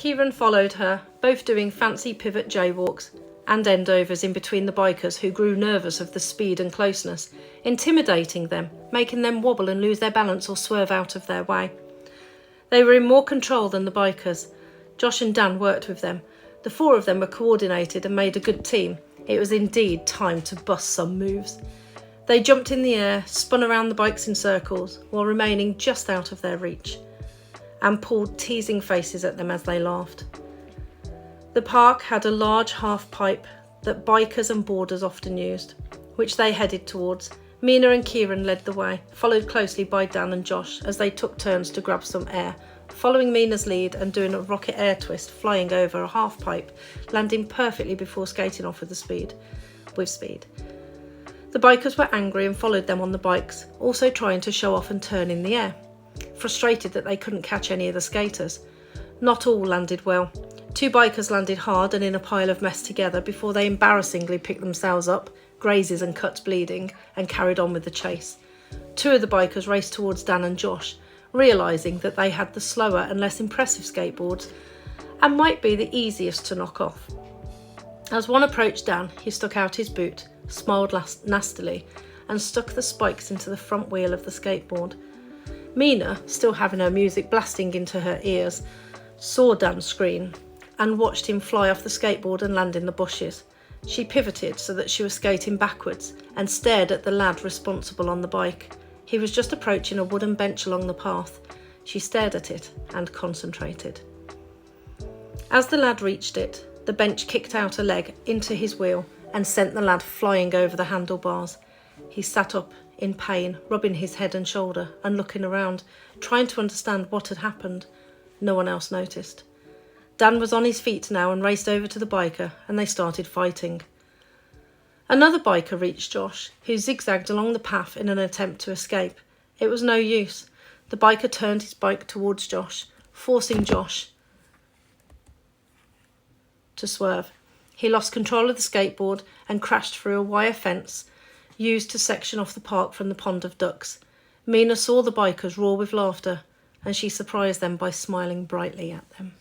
Kieran followed her, both doing fancy pivot jaywalks and endovers in between the bikers, who grew nervous of the speed and closeness, intimidating them, making them wobble and lose their balance or swerve out of their way. They were in more control than the bikers. Josh and Dan worked with them. The four of them were coordinated and made a good team. It was indeed time to bust some moves. They jumped in the air, spun around the bikes in circles, while remaining just out of their reach, and pulled teasing faces at them as they laughed. The park had a large half pipe that bikers and boarders often used, which they headed towards. Mina and Kieran led the way, followed closely by Dan and Josh as they took turns to grab some air, following Mina's lead and doing a rocket air twist, flying over a half pipe, landing perfectly before skating off with speed. The bikers were angry and followed them on the bikes, also trying to show off and turn in the air, frustrated that they couldn't catch any of the skaters. Not all landed well. 2 bikers landed hard and in a pile of mess together before they embarrassingly picked themselves up, grazes and cuts bleeding, and carried on with the chase. 2 of the bikers raced towards Dan and Josh, realising that they had the slower and less impressive skateboards and might be the easiest to knock off. As one approached Dan, he stuck out his boot, smiled nastily, and stuck the spikes into the front wheel of the skateboard. Mina, still having her music blasting into her ears, saw Dan scream and watched him fly off the skateboard and land in the bushes. She pivoted so that she was skating backwards and stared at the lad responsible on the bike. He was just approaching a wooden bench along the path. She stared at it and concentrated. As the lad reached it, the bench kicked out a leg into his wheel and sent the lad flying over the handlebars. He sat up in pain, rubbing his head and shoulder and looking around, trying to understand what had happened. No one else noticed. Dan was on his feet now and raced over to the biker, and they started fighting. Another biker reached Josh, who zigzagged along the path in an attempt to escape. It was no use. The biker turned his bike towards Josh, forcing Josh to swerve. He lost control of the skateboard and crashed through a wire fence used to section off the park from the pond of ducks. Mina saw the bikers roar with laughter, and she surprised them by smiling brightly at them.